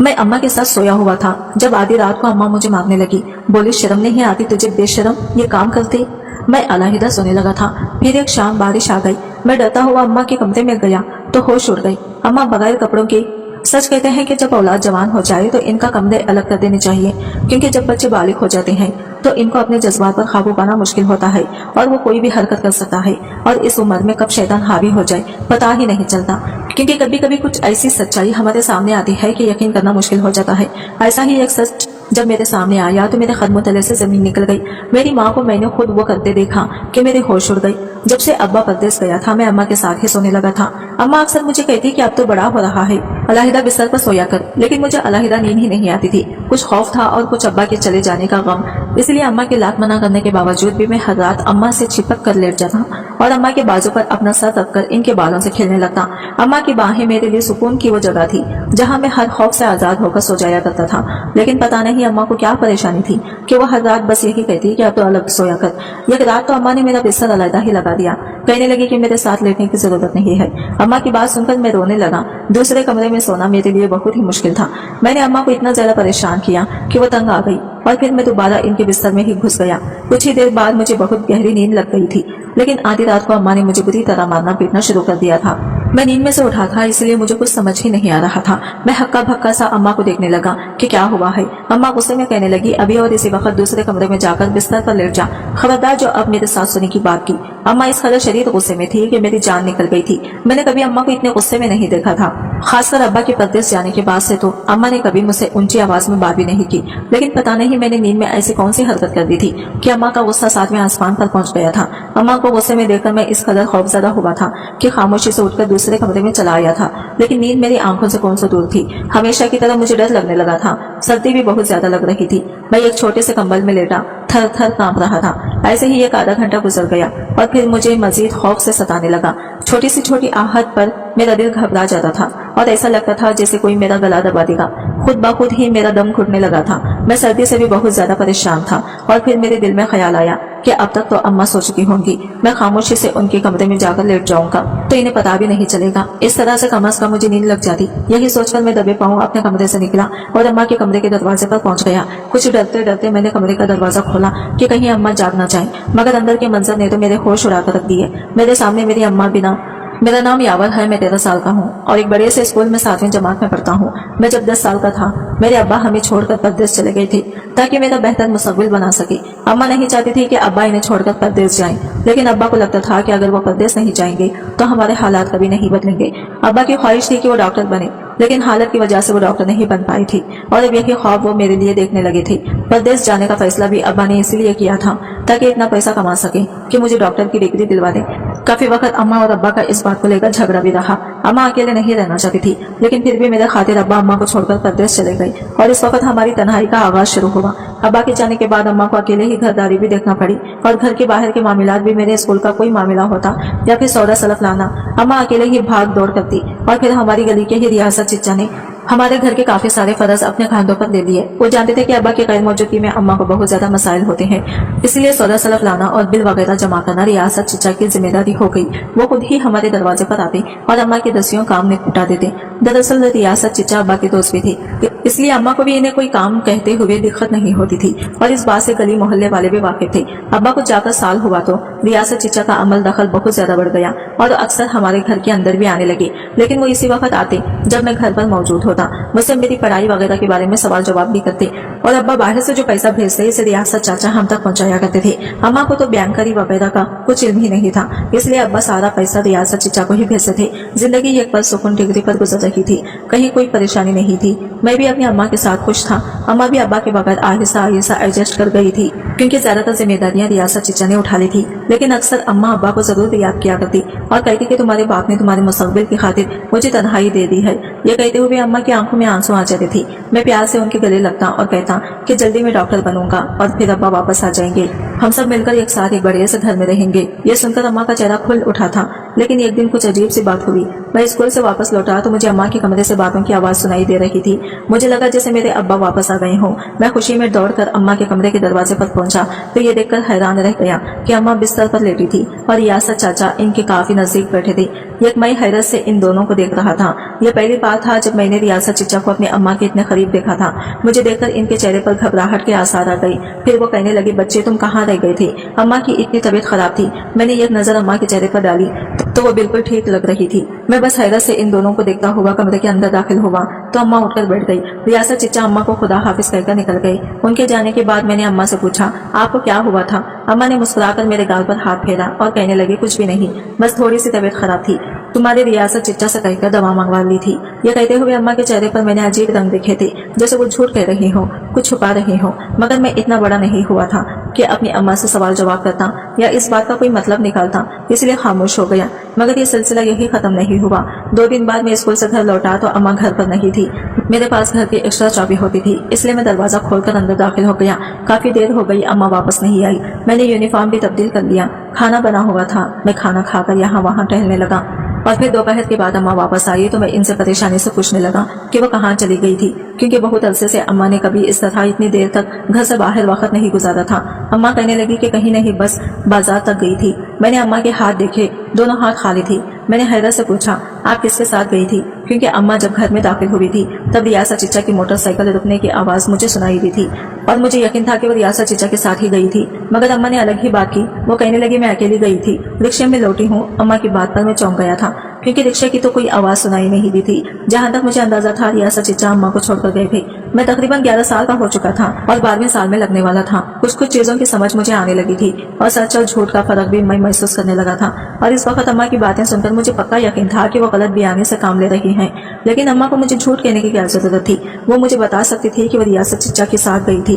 मैं अम्मा के साथ सोया हुआ था जब आधी रात को अम्मा मुझे मारने लगी। बोली, शर्म नहीं आती तुझे बेशरम, ये काम करती। मैं अलहदा सोने लगा था। फिर एक शाम बारिश आ गई। मैं डरता हुआ अम्मा के कमरे में गया तो होश उड़ गई। अम्मा बगैर कपड़ों के। सच कहते हैं कि जब औलाद जवान हो जाए तो इनका कमरे अलग कर देने चाहिए, क्योंकि जब बच्चे बालिग हो जाते हैं तो इनको अपने जज्बात पर काबू पाना मुश्किल होता है और वो कोई भी हरकत कर सकता है। और इस उम्र में कब शैतान हावी हो जाए पता ही नहीं चलता, क्योंकि कभी कभी कुछ ऐसी सच्चाई हमारे सामने आती है कि यकीन करना मुश्किल हो जाता है। ऐसा ही एक सच जब मेरे सामने आया तो मेरे कदमों तले से जमीन निकल गई। मेरी माँ को मैंने खुद वो करते देखा कि मेरे होश उड़ गई। जब से अब्बा परदेश गया था मैं अम्मा के साथ ही सोने लगा था। अम्मा अक्सर मुझे कहती कि अब तो बड़ा हो रहा है, अलहदा बिस्तर पर सोया कर, लेकिन मुझे अलहदा नींद ही नहीं आती थी। कुछ खौफ था और कुछ अब्बा के चले जाने का गम। इसलिए अम्मा की लात मना करने के बावजूद भी मैं हर रात अम्मा से चिपक कर लेट जाता और अम्मा के बाजू पर अपना सर रखकर इनके बालों से खेलने लगता। अम्मा की बाहें मेरे लिए सुकून की वो जगह थी जहाँ मैं हर खौफ से आजाद होकर सो जाया करता था। लेकिन पता नहीं अम्मा को क्या परेशानी थी कि वो हर रात बस यही कहती कि अब तो अलग सोया कर। एक रात तो अम्मा ने मेरा बिस्तर अलहदा ही लगा दिया, कहने लगी कि मेरे साथ लेटने की जरूरत नहीं है। अम्मा की बात सुनकर मैं रोने लगा। दूसरे कमरे में सोना मेरे लिए बहुत ही मुश्किल था। मैंने अम्मा को इतना ज्यादा परेशान किया कि वो तंग आ गई और फिर मैं दोबारा इनके बिस्तर में ही घुस गया। कुछ ही देर बाद मुझे बहुत गहरी नींद लग गई थी, लेकिन आधी रात को अम्मा ने मुझे बुरी तरह मारना पीटना शुरू कर दिया था। मैं नींद में से उठा था, इसलिए मुझे कुछ समझ ही नहीं आ रहा था। मैं हक्का भक्का सा अम्मा को देखने लगा कि क्या हुआ है। अम्मा गुस्से में कहने लगी, अभी और इसी वक्त दूसरे कमरे में जाकर बिस्तर पर लेट जा, खबरदार जो अब मेरे साथ सोने की बात की। अम्मा इस कदर शदीद गुस्से में थी कि मेरी जान निकल गई थी। मैंने कभी अम्मा को इतने गुस्से में नहीं देखा था। खासकर अब्बा के परदेश जाने के बाद से तो अम्मा ने कभी मुझसे ऊंची आवाज में बात भी नहीं की। लेकिन पता नहीं मैंने नींद में ऐसी कौन सी हरकत कर दी थी कि अम्मा का गुस्सा सातवें आसमान पर पहुंच गया था। अम्मा को गुस्से में देखकर मैं इस कदर खौफजदा हुआ था कि खामोशी से उठकर दूसरे कमरे में चला आया था। लेकिन नींद मेरी आंखों से कौन सा दूर थी। हमेशा की तरह मुझे डर लगने लगा था। सर्दी भी बहुत ज्यादा लग रही थी। मैं एक छोटे से कंबल में लेटा थर थर कांप रहा था। ऐसे ही एक आधा घंटा गुजर गया और फिर मुझे मजीद खौफ से सताने लगा। छोटी सी छोटी आहट पर मेरा दिल घबरा जाता था और ऐसा लगता था जैसे कोई मेरा गला दबा देगा। खुद ब खुद ही मेरा दम घुटने लगा था। मैं सर्दी से भी बहुत ज्यादा परेशान था और फिर मेरे दिल में ख्याल आया कि अब तक तो अम्मा सो चुकी होंगी, मैं खामोशी से उनके कमरे में जाकर लेट जाऊंगा तो इन्हें पता भी नहीं चलेगा। इस तरह से कम से कम मुझे नींद लग जाती। यही सोचकर मैं दबे पांव अपने कमरे से निकला और अम्मा के कमरे के दरवाजे पर पहुंच गया। कुछ डरते डरते मैंने कमरे का दरवाजा खोला कि कहीं अम्मा जाग ना जाए, मगर अंदर के मंजर ने तो मेरे होश उड़ा कर रख दिए। मेरे सामने मेरी अम्मा बिना। मेरा नाम यावर है, मैं 13 साल का हूँ और एक बड़े से स्कूल में 7वीं जमात में पढ़ता हूँ। मैं जब 10 साल का था मेरे अब्बा हमें छोड़कर परदेश चले गए थे ताकि मेरा बेहतर मुस्तकबिल बना सके। अम्मा नहीं चाहती थी कि अब्बा इन्हें छोड़कर परदेश जाएं, लेकिन अब्बा को लगता था कि अगर वो परदेश नहीं जाएंगे तो हमारे हालात कभी नहीं बदलेंगे। अब्बा की ख्वाहिश थी कि वो डॉक्टर बने, लेकिन हालत की वजह से वो डॉक्टर नहीं बन पाई थी और अब यही ख्वाब वो मेरे लिए देखने लगे थे। परदेश जाने का फैसला भी अब्बा ने इसलिए किया था ताकि इतना पैसा कमा सके कि मुझे डॉक्टर की डिग्री दिलवा दे। काफी वक्त अम्मा और अब्बा का इस बात को लेकर झगड़ा भी रहा। अम्मा अकेले नहीं रहना चाहती थी, लेकिन फिर भी मेरे खातिर अब्बा अम्मा को छोड़कर परदेश चले गए और इस वक्त हमारी तन्हाई का आगाज शुरू हुआ। अब्बा के जाने के बाद अम्मा को अकेले ही घरदारी भी देखना पड़ी और घर के बाहर के मामलात भी, मेरे स्कूल का कोई मामला होता या फिर सौदा सलफ लाना, अम्मा अकेले ही भाग दौड़ करती। और फिर हमारी गली के ही रियासत चिच्चा ने हमारे घर के काफी सारे फर्ज अपने खानों पर ले लिए। वो जानते थे कि अब्बा के गैर मौजूदगी में अम्मा को बहुत ज्यादा मसाइल होते हैं, इसलिए सौदा सलफ लाना और बिल वगैरह जमा करना रियासत चिच्चा की जिम्मेदारी हो गई। वो खुद ही हमारे दरवाजे पर आते और अम्मा के दसियों काम निपटा देते। दरअसल रियासत चिच्चा अब्बा के दोस्त भी थे, इसलिए अम्मा को भी इन्हें कोई काम कहते हुए दिक्कत नहीं होती थी और इस बात से गली मोहल्ले वाले भी वाकिफ थे। अब्बा को जाकर साल हुआ तो रियासत चिच्चा का अमल दखल बहुत ज्यादा बढ़ गया और अक्सर हमारे घर के अंदर भी आने लगे, लेकिन वो इसी वक्त आते जब मैं घर पर मौजूद होता। मुझसे मेरी पढ़ाई वगैरह के बारे में सवाल जवाब भी करते और अब्बा बाहर से जो पैसा भेजते इसे रियासत चाचा हम तक पहुंचाया करते थे। अम्मा को तो बैंकरी वगैरह का कुछ इल्म ही नहीं था, इसलिए अब्बा सारा पैसा रियासत चिच्चा को ही भेजते थे। जिंदगी एक पर सुकून डिग्री पर गुजर रही थी, कहीं कोई परेशानी नहीं थी। मैं भी अपनी अम्मा के साथ खुश था। अम्मा भी अब्बा के बगैर आहिस्ता आहिस्ता एडजस्ट कर गई थी, क्योंकि ज्यादातर जिम्मेदारियां रियासत चिच्चा ने उठा ली थी। लेकिन अक्सर अम्मा अब्बा को जरूर याद किया करती और कहती कि तुम्हारे बाप ने तुम्हारे मुस्तकबिल की खातिर मुझे तन्हाई दे दी है। ये कहते हुए अम्मा की आंखों में आंसू आ जाते थे। मैं प्यार से उनके गले लगता और कहता कि जल्दी मैं डॉक्टर बनूंगा और फिर अब्बा वापस आ जाएंगे, हम सब मिलकर एक साथ एक बड़े से घर में रहेंगे। ये सुनकर अम्मा का चेहरा खुल उठा था। लेकिन एक दिन कुछ अजीब सी बात हुई। मैं स्कूल से वापस लौटा तो मुझे अम्मा के कमरे से बातों की आवाज सुनाई दे रही थी। मुझे लगा जैसे मेरे अब्बा वापस आ गए हों। मैं खुशी में दौड़कर अम्मा के कमरे के दरवाजे पर पहुंचा तो ये देखकर हैरान रह गया कि अम्मा बिस्तर पर लेटी थी और रियासत चाचा इनके काफी नजदीक बैठे थे। एक मैं हैरत से इन दोनों को देख रहा था। यह पहली बार था जब मैंने रियासत चचा को अपने अम्मा के इतने करीब देखा था। मुझे देखकर इनके चेहरे पर घबराहट के आसार आ गई। फिर वो कहने लगे, बच्चे तुम कहाँ रह गए थे? अम्मा की इतनी तबीयत खराब थी। मैंने एक नजर अम्मा के चेहरे पर डाली तो वो बिल्कुल ठीक लग रही थी। मैं बस हैरत से इन दोनों को देखता हुआ कमरे के अंदर दाखिल हुआ तो अम्मा उठकर बैठ गई। रियासत चचा अम्मा को खुदा हाफिज कहकर निकल गई। उनके जाने के बाद मैंने अम्मा से पूछा, आपको क्या हुआ था? अम्मा ने मुस्कुराकर मेरे गाल पर हाथ फेरा और कहने लगी, कुछ भी नहीं, बस थोड़ी सी तबीयत खराब थी। तुम्हारे रियासत चिच्चा से कहकर दवा मंगवा ली थी। ये कहते हुए अम्मा के चेहरे पर मैंने अजीब रंग देखे थे, जैसे वो झूठ कह रही हो, कुछ छुपा रही हो। मगर मैं इतना बड़ा नहीं हुआ था कि अपनी अम्मा से सवाल जवाब करता या इस बात का कोई मतलब निकालता, इसलिए खामोश हो गया। मगर ये सिलसिला यही खत्म नहीं हुआ। 2 दिन बाद मैं स्कूल से घर लौटा तो अम्मा घर पर नहीं थी। मेरे पास घर की एक्स्ट्रा चाबी होती थी, इसलिए मैं दरवाजा खोलकर अंदर दाखिल हो गया। काफी देर हो गई, अम्मा वापस नहीं आई। मैंने यूनिफॉर्म भी तब्दील कर लिया। खाना बना हुआ था। मैं खाना खाकर यहाँ वहाँ टहलने लगा और फिर दोपहर के बाद अम्मा वापस आई तो मैं इनसे परेशानी से पूछने लगा कि वो कहाँ चली गई थी, क्योंकि बहुत अरसे से अम्मा ने कभी इस तरह इतनी देर तक घर से बाहर वक्त नहीं गुजारा था। अम्मा कहने लगी कि कहीं नहीं, बस बाजार तक गई थी। मैंने अम्मा के हाथ देखे, दोनों हाथ खाली थी। मैंने हैरत से पूछा, आप किसके साथ गई थी? क्योंकि अम्मा जब घर में दाखिल हुई थी तब रियासत चिच्चा की मोटरसाइकिल रुकने की आवाज मुझे सुनाई दी थी और मुझे यकीन था कि वो रियासत चिच्चा के साथ ही गई थी। मगर अम्मा ने अलग ही बात की। वो कहने लगी, मैं अकेली गई थी, रिक्शे में लौटी हूँ। अम्मा की बात पर मैं चौंक गया था, क्योंकि रिक्शे की तो कोई आवाज सुनाई नहीं दी थी। जहाँ तक मुझे अंदाजा था, रियासत चिच्चा अम्मा को छोड़कर गए थे। मैं तकरीबन 11 साल का हो चुका था और 12वें साल में लगने वाला था। कुछ चीजों की समझ मुझे आने लगी थी और सच और झूठ का फर्क भी मैं महसूस करने लगा था। और इस वक्त अम्मा की बातें सुनकर मुझे पक्का यकीन था कि वो गलत बयानी से काम ले रही हैं। लेकिन अम्मा को मुझे झूठ कहने की क्या जरूरत थी? वो मुझे बता सकती थी कि वो रियासत चिच्चा के साथ गई थी।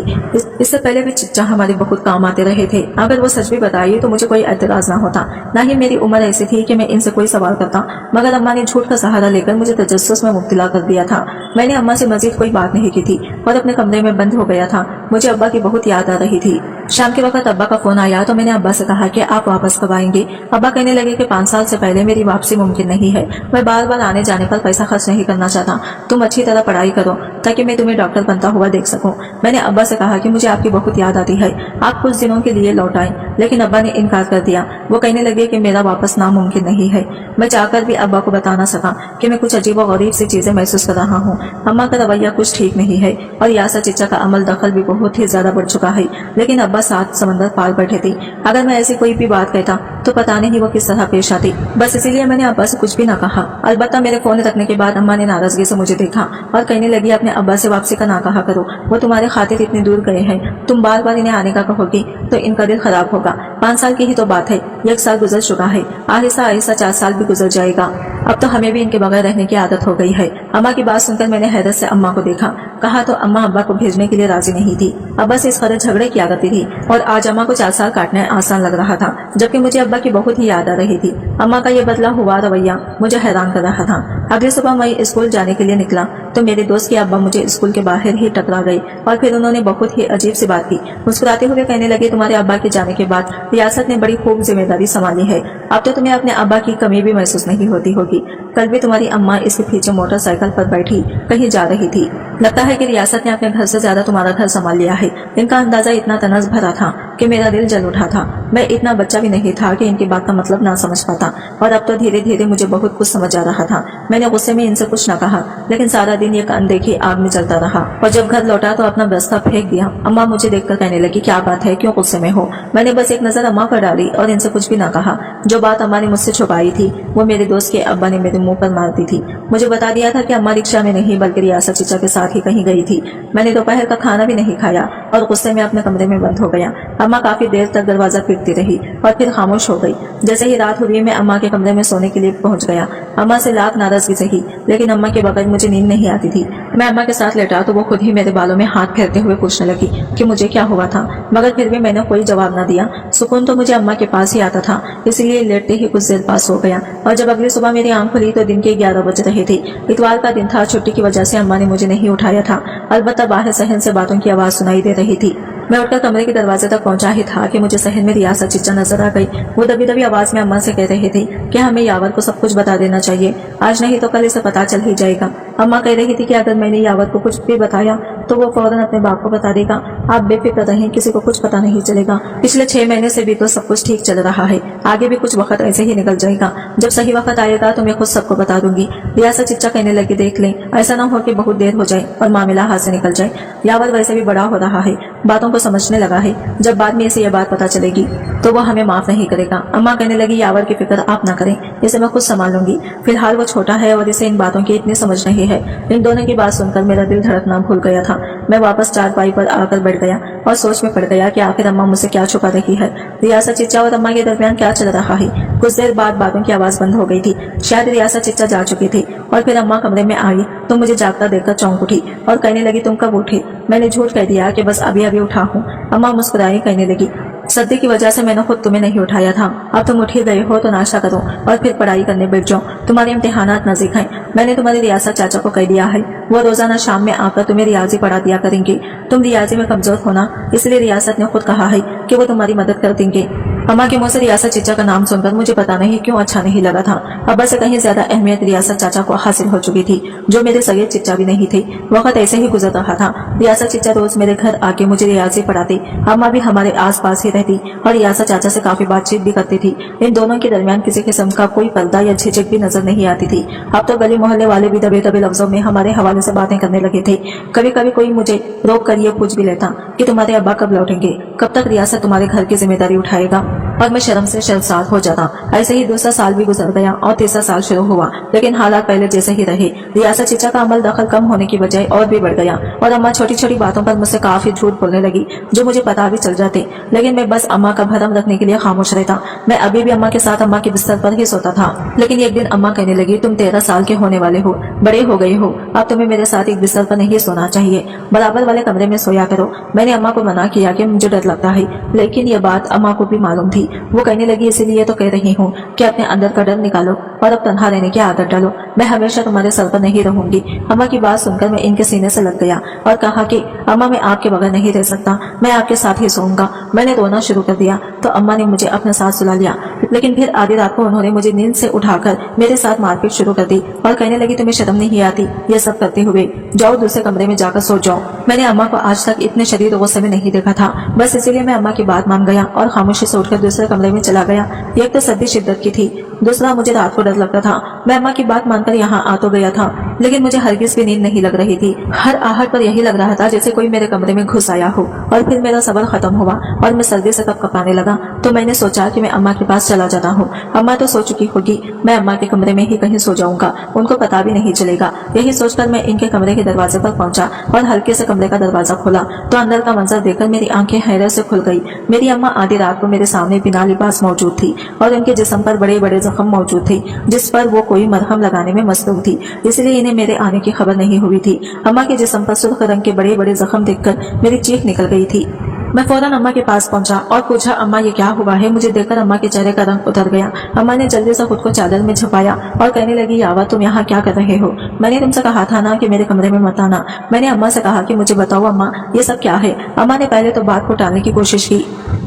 इससे पहले भी चिच्चा हमारे बहुत काम आते रहे थे। अगर वो सच भी बताई तो मुझे कोई एतराज न होता, न ही मेरी उम्र ऐसी थी कि मैं इनसे कोई सवाल करता। मगर अम्मा ने झूठ का सहारा लेकर मुझे तजस्सुस में मुब्तला कर दिया था। मैंने अम्मा से मजीद कोई बात नहीं की थी और अपने कमरे में बंद हो गया था। मुझे अब्बा की बहुत याद आ रही थी। शाम के वक्त अब्बा का फोन आया तो मैंने अब्बा से कहा कि आप वापस कब आएंगे? अब्बा कहने लगे कि 5 साल से पहले मेरी वापसी मुमकिन नहीं है। मैं बार बार आने जाने पर पैसा खर्च नहीं करना चाहता। तुम अच्छी तरह पढ़ाई करो ताकि मैं तुम्हें डॉक्टर बनता हुआ देख सकूं। मैंने अब्बा से कहा कि मुझे आपकी बहुत याद आती है, आप कुछ दिनों के लिए लौट आए। लेकिन अब्बा ने इनकार कर दिया। वो कहने लगे कि मेरा वापस नामुमकिन नहीं है। मैं चाहकर भी अब्बा को बता ना सका कि मैं कुछ अजीब और गरीब सी चीजें महसूस कर रहा हूँ। अम्मा का रवैया कुछ ठीक नहीं है और रियासत चिच्चा का अमल दखल भी बहुत ही ज्यादा बढ़ चुका है। लेकिन अब्बा साथ समंदर पार बैठे थे। अगर मैं ऐसी कोई भी बात कहता तो पता नहीं वो किस तरह पेश आती। बस इसीलिए मैंने अब्बा से कुछ भी ना कहा। अलबत्ता मेरे फोन रखने के बाद अम्मा ने नाराजगी से मुझे देखा और कहने लगी, अपने अब्बा से वापसी का ना कहा करो, वो तुम्हारे खातिर इतनी दूर गए हैं। तुम बार बार इन्हें आने का कहोगी तो इनका दिल खराब होगा। 5 साल की ही तो बात है, 1 साल गुजर चुका है, आहिस्ता आहिस्ता 4 साल भी गुजर जाएगा। अब तो हमें भी इनके बगैर रहने की आदत हो गई है। अम्मा की बात सुनकर मैंने हैरत से अम्मा को देखा। कहा तो अम्मा अब्बा को भेजने के लिए राजी नहीं थी। अब्बा से इस कदर झगड़े किया करती थी और आज अम्मा को 4 साल काटना आसान लग रहा था, जबकि मुझे अब्बा की बहुत ही याद आ रही थी। अम्मा का ये बदला हुआ रवैया मुझे हैरान कर रहा था। अगली सुबह मैं स्कूल जाने के लिए निकला तो मेरे दोस्त के अब्बा मुझे स्कूल के बाहर ही टकरा गए और फिर उन्होंने बहुत ही अजीब सी बात की। मुस्कुराते हुए कहने लगे, तुम्हारे अब्बा के जाने के बाद रियासत ने बड़ी खूब जिम्मेदारी संभाली है। अब तो तुम्हें अपने अब्बा की कमी भी महसूस नहीं होती होगी। कल भी तुम्हारी अम्मा इसके पीछे मोटरसाइकिल पर बैठी कहीं जा रही थी। लगता है कि रियासत ने अपने घर से ज्यादा तुम्हारा घर संभाल लिया है। इनका अंदाजा इतना तनज भरा था कि मेरा दिल जल उठा था। मैं इतना बच्चा भी नहीं था कि इनकी बात का मतलब ना समझ पाता और अब तो धीरे धीरे मुझे बहुत कुछ समझ आ रहा था। मैंने गुस्से में इनसे कुछ न कहा, लेकिन सारा दिन ये अनदेखी आग में जलता रहा और जब घर लौटा तो अपना बस्ता फेंक दिया। अम्मा मुझे देखकर कहने लगी, क्या बात है, क्यों गुस्से में हो? मैंने बस एक नजर अम्मा पर डाली और इनसे कुछ भी ना कहा। जो बात अम्मा ने मुझसे छुपाई थी वो मेरे दोस्त के अब्बा ने मेरे मुंह पर मार दी थी। मुझे बता दिया था कि अम्मा रिक्शा में नहीं बल्कि रियासत चिच्चा के साथ ही कहीं गई थी। मैंने दोपहर का खाना भी नहीं खाया और गुस्से में अपने कमरे में बंद हो गया। अम्मा काफी देर तक दरवाजा पीटती रही और फिर खामोश हो गई। जैसे ही रात हुई मैं अम्मा के कमरे में सोने के लिए पहुंच गया। अम्मा से लाख नाराजगी सही, लेकिन अम्मा के बगैर मुझे नींद नहीं आती थी। मैं अम्मा के साथ लेटा तो वो खुद ही मेरे बालों में हाथ फेरते हुए पूछने लगी कि मुझे क्या हुआ था, मगर फिर भी मैंने कोई जवाब न दिया। सुकून तो मुझे अम्मा के पास ही आता था, इसलिए लेटते ही कुछ देर पास हो गया और जब अगली सुबह मेरी आंख खुली तो दिन के 11 बज रहे थे। इतवार का दिन था, छुट्टी की वजह से अम्मा ने मुझे नहीं उठाया था। अलबत्ता बाहर सहन से बातों की आवाज सुनाई दे रही थी। मैं उठकर कमरे के दरवाजे तक पहुंचा ही था कि मुझे शहर में रियासत चिच्चा नजर आ गई। वो दबी दबी आवाज में अम्मा से कह रही थी कि हमें यावर को सब कुछ बता देना चाहिए, आज नहीं तो कल इसे पता चल ही जाएगा। अम्मा कह रही थी कि अगर मैंने यावर को कुछ भी बताया तो वो फौरन अपने बाप को बता देगा। आप बेफिक्र रहें, किसी को कुछ पता नहीं चलेगा। पिछले 6 महीने से भी तो सब कुछ ठीक चल रहा है, आगे भी कुछ वक्त ऐसे ही निकल जाएगा। जब सही वक्त आएगा तो मैं खुद सबको बता दूंगी। रियासत चिच्चा कहने लगी, देख लें, ऐसा ना हो कि बहुत देर हो जाए और मामला हाथ से निकल जाए। यावर वैसे भी बड़ा हो रहा है, बातों को समझने लगा है, जब बाद में इसे यह बात पता चलेगी तो वो हमें माफ नहीं करेगा। अम्मा कहने लगी, यावर की फिक्र आप ना करें, इसे मैं खुद संभाल लूंगी। फिलहाल वो छोटा है और इसे इन बातों की इतनी समझ नहीं है। इन दोनों की बात सुनकर मेरा दिल धड़कना भूल गया था। मैं वापस चारपाई पर आकर बैठ गया और सोच में पड़ गया कि आखिर अम्मा मुझसे क्या छुपा रही है। रियासत चिच्चा और अम्मा के दरमियान क्या चल रहा है। कुछ देर बाद बातों की आवाज बंद हो गई थी। शायद रियासत चिच्चा जा चुकी थी और फिर अम्मा कमरे में आई तो मुझे जागता देखकर चौंक उठी और कहने लगी, तुम कब उठी? मैंने झूठ कह दिया कि बस अभी अभी उठा हूँ। अम्मा मुस्कुराई, कहने लगी, सर्दी की वजह से मैंने खुद तुम्हें नहीं उठाया था। अब तुम उठ ही गए हो तो नाश्ता करो और फिर पढ़ाई करने बैठ जाओ, तुम्हारे इम्तिहानात नजदीक हैं। मैंने तुम्हारी रियासत चाचा को कह दिया है, वो रोजाना शाम में आकर तुम्हें रियाजी पढ़ा दिया करेंगे। तुम रियाजी में कमजोर होना, इसलिए रियासत ने खुद कहा है कि वो तुम्हारी मदद कर देंगे। अम्मा के मुंह से रियासत चिच्चा का नाम सुनकर मुझे पता नहीं क्यों अच्छा नहीं लगा था। अब्बा से कहीं ज्यादा अहमियत रियासत चाचा को हासिल हो चुकी थी, जो मेरे सगे चिच्चा भी नहीं थे। वक्त ऐसे ही गुजर रहा था। रियासत चिच्चा रोज मेरे घर आके मुझे रियाजी पढ़ाते, अम्मा भी हमारे आस पास ही रहती और रियासत चाचा से काफी बातचीत भी करती थी। इन दोनों के दरमियान किसी किस्म का कोई पर्दा या झिझक भी नजर नहीं आती थी। अब तो गली मोहल्ले वाले भी दबे दबे लफ्जों में हमारे हवाले से बातें करने लगे थे। कभी कभी कोई मुझे रोक कर ये पूछ भी लेता कि तुम्हारे अब्बा कब लौटेंगे, कब तक रियासत तुम्हारे घर की जिम्मेदारी उठाएगा, और मैं शर्म से शर्मसार हो जाता। ऐसे ही दूसरा साल भी गुजर गया और तीसरा साल शुरू हुआ, लेकिन हालात पहले जैसे ही रहे। रियासत चिच्चा का अमल दखल कम होने की बजाय और भी बढ़ गया और अम्मा छोटी छोटी बातों पर मुझसे काफी झूठ बोलने लगी, जो मुझे पता भी चल जाते, लेकिन मैं बस अम्मा का भरम रखने के लिए खामोश रहता। मैं अभी भी अम्मा के साथ अम्मा के बिस्तर पर ही सोता था। लेकिन एक दिन अम्मा कहने लगी, तुम 13 साल के होने वाले हो, बड़े हो गए हो, अब तुम्हें मेरे साथ एक बिस्तर पर नहीं सोना चाहिए, बराबर वाले कमरे में सोया करो। मैंने अम्मा को मना किया कि मुझे डर लगता है, लेकिन यह बात अम्मा को भी मालूम थी। वो कहने लगी, इसीलिए तो कह रही हूँ कि अपने अंदर का डर निकालो और अब तन्हा रहने की आदत डालो। मैं हमेशा तुम्हारे सर पर नहीं रहूंगी। अम्मा की बात सुनकर मैं इनके सीने से लग गया और कहा कि अम्मा, मैं आपके बगैर नहीं रह सकता, मैं आपके साथ ही सोऊंगा। मैंने रोना शुरू कर दिया तो अम्मा ने मुझे अपने साथ सुला लिया, लेकिन फिर आधी रात को उन्होंने मुझे नींद से उठाकर मेरे साथ मारपीट शुरू कर दी और कहने लगी, तुम्हें शर्म नहीं आती ये सब करते हुए? जाओ दूसरे कमरे में जाकर सो जाओ। मैंने अम्मा को आज तक इतने शदीद गुस्से में नहीं देखा था, बस इसीलिए मैं अम्मा की बात मान गया और खामोशी से उठकर दूसरे कमरे में चला गया। एक तो सर्दी शिद्दत की थी, दूसरा मुझे रात को डर लगता था। मैं अम्मा की बात मानकर यहाँ आ तो गया था, लेकिन मुझे हरगिज भी नींद नहीं लग रही थी। हर आहट पर यही लग रहा था जैसे कोई मेरे कमरे में घुस आया हो। और फिर मेरा सब्र खत्म हुआ और मैं सर्दी से कपकपाने लगा, तो मैंने सोचा कि मैं अम्मा के पास चला जाता हूँ। अम्मा तो सो चुकी होगी, मैं अम्मा के कमरे में ही कहीं सो जाऊंगा, उनको पता भी नहीं चलेगा। यही सोचकर मैं इनके कमरे के दरवाजे पर पहुंचा और हल्के से कमरे का दरवाजा खोला तो अंदर का मंजर देखकर मेरी आंखें हैरत से खुल गई। मेरी अम्मा आधी रात को मेरे सामने बिना लिबास मौजूद थी और उनके जिस्म पर बड़े बड़े जख्म मौजूद थे, जिस पर वो कोई मरहम लगाने में मसरूफ थी, इसलिए इन्हें मेरे आने की खबर नहीं हुई थी। अम्मा के जिस्म पर सुर्ख रंग के बड़े बड़े जख्म देखकर मेरी चीख निकल गई थी। मैं फौरन अम्मा के पास पहुंचा और पूछा, अम्मा ये क्या हुआ है? मुझे देखकर अम्मा के चेहरे का रंग उतर गया। अम्मा ने जल्दी से खुद को चादर में छुपाया और कहने लगी, यावा तुम यहाँ क्या कर रहे हो? मैंने तुमसे कहा था ना कि मेरे कमरे में मत आना। मैंने अम्मा से कहा कि मुझे बताओ अम्मा ये सब क्या है। अम्मा ने पहले तो बात को टालने की कोशिश की,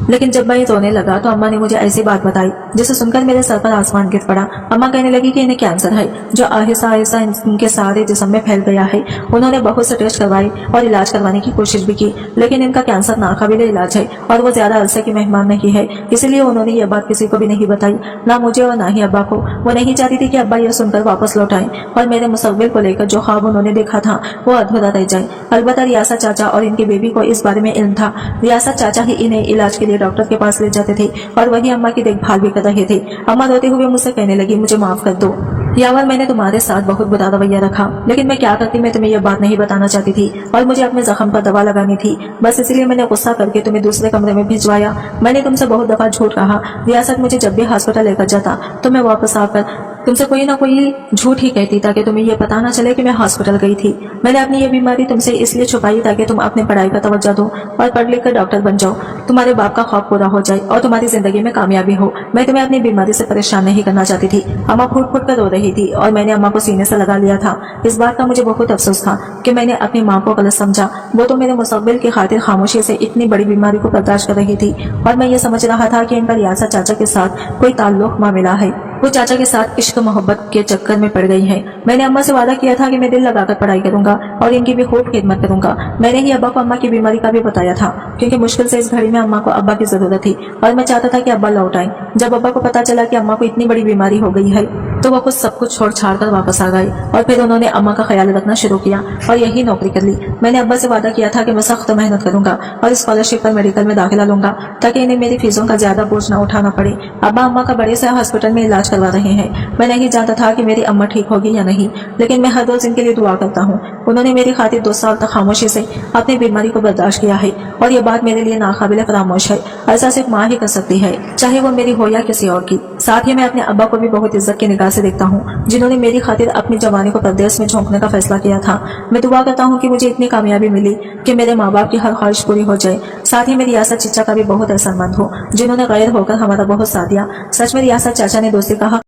लेकिन जब मैं रोने लगा तो अम्मा ने मुझे ऐसी बात बताई जिसे सुनकर मेरे सर पर आसमान गिर पड़ा। अम्मा कहने लगी कि इन्हें कैंसर है, जो आहिस्ता आहिस्ता इनके सारे जिस्म में फैल गया है। उन्होंने बहुत से टेस्ट करवाए और इलाज करवाने की कोशिश भी की, लेकिन इनका कैंसर नाकाबिल इलाज है और वो ज्यादा अरसे की मेहमान नहीं है, इसलिए उन्होंने ये बात किसी को भी नहीं बताई, ना मुझे और ना ही अब्बा को। वो नहीं चाहती थी कि अब्बा ये सुनकर वापस लौट आए और मेरे मुस्तकबिल को लेकर जो ख्वाब उन्होंने देखा था वो अधूरा रह जाए। अलबत्ता रियासत चाचा और इनकी बेबी को इस बारे में इल्म था। रियासत चाचा ही इन्हें इलाज के लिए डॉक्टर के पास ले जाते थे और वही अम्मा की देखभाल भी कर रहे थे। अम्मा रोते हुए मुझसे कहने लगी, मुझे माफ कर दो यावर, मैंने तुम्हारे साथ बहुत बुरा रवैया रखा, लेकिन मैं क्या करती, मैं तुम्हें यह बात नहीं बताना चाहती थी और मुझे अपने जख्म पर दवा लगानी थी, बस इसलिए मैंने गुस्सा करके तुम्हें दूसरे कमरे में भिजवाया। मैंने तुमसे बहुत दफा झूठ कहा। रियासत मुझे जब भी हॉस्पिटल लेकर जाता तो मैं वापस आकर तुमसे कोई ना कोई झूठ ही कहती ताकि तुम्हें ये पता ना चले कि मैं हॉस्पिटल गई थी। मैंने अपनी ये बीमारी तुमसे इसलिए छुपाई ताकि तुम अपनी पढ़ाई पर तवज्जो दो और पढ़ लिख कर डॉक्टर बन जाओ, तुम्हारे बाप का ख्वाब पूरा हो जाए और तुम्हारी जिंदगी में कामयाबी हो। मैं तुम्हें अपनी बीमारी से परेशान नहीं करना चाहती थी। अम्मा फूट फूट कर रो रही थी और मैंने अम्मा को सीने से लगा लिया था। इस बात का मुझे बहुत अफसोस था कि मैंने अपनी माँ को गलत समझा। वो तो मेरे मुस्तकबिल की खातिर खामोशी से इतनी बड़ी बीमारी को बर्दाश्त कर रही थी और मैं ये समझ रहा था कि इनका रियासत चाचा के साथ कोई ताल्लुक मामला है। वो चाचा के साथ इश्क मोहब्बत के चक्कर में पड़ गई है। मैंने अम्मा से वादा किया था कि मैं दिल लगाकर पढ़ाई करूंगा और इनकी भी खूब खिदमत करूंगा। मैंने ही अब्बा को अम्मा की बीमारी का भी बताया था क्योंकि मुश्किल से इस घड़ी में अम्मा को अब्बा की जरूरत थी और मैं चाहता था कि अब्बा लौट आए। जब अब्बा को पता चला कि अम्मा को इतनी बड़ी बीमारी हो गई है तो वो खुद सब कुछ छोड़ छाड़ कर वापस आ गए और फिर उन्होंने अम्मा का ख्याल रखना शुरू किया और यही नौकरी कर ली। मैंने अब्बा से वादा किया था कि मैं सख्त मेहनत करूंगा और स्कॉलरशिप पर मेडिकल में दाखिला लूंगा ताकि इन्हें मेरी फीसों का ज्यादा बोझ न उठाना पड़े। अब्बा अम्मा का बड़े से हॉस्पिटल में इलाज करवा रहे हैं। मैं नहीं जानता था कि मेरी अम्मा ठीक होगी या नहीं, लेकिन मैं हर रोज इनके लिए दुआ करता हूँ। उन्होंने मेरी खातिर 2 साल तक खामोशी से अपनी बीमारी को बर्दाश्त किया है और ये बात मेरे लिए नाकाबिल फरामोश है। ऐसा सिर्फ माँ ही कर सकती है, चाहे वो मेरी हो या किसी और की। साथ ही मैं अपने अब्बा को भी बहुत इज्जत की निगाह से देखता हूँ जिन्होंने मेरी खातिर अपनी जवानी को परदेश में झोंकने का फैसला किया था। मैं दुआ करता हूँ कि मुझे इतनी कामयाबी मिली कि मेरे माँ बाप की हर ख्वाहिश पूरी हो जाए। साथ ही मेरी रियासत चचा का भी बहुत एहसानमंद हो जिन्होंने गैर होकर हमारा बहुत साथ दिया। सच में रियासत चाचा ने दोस्ती कहा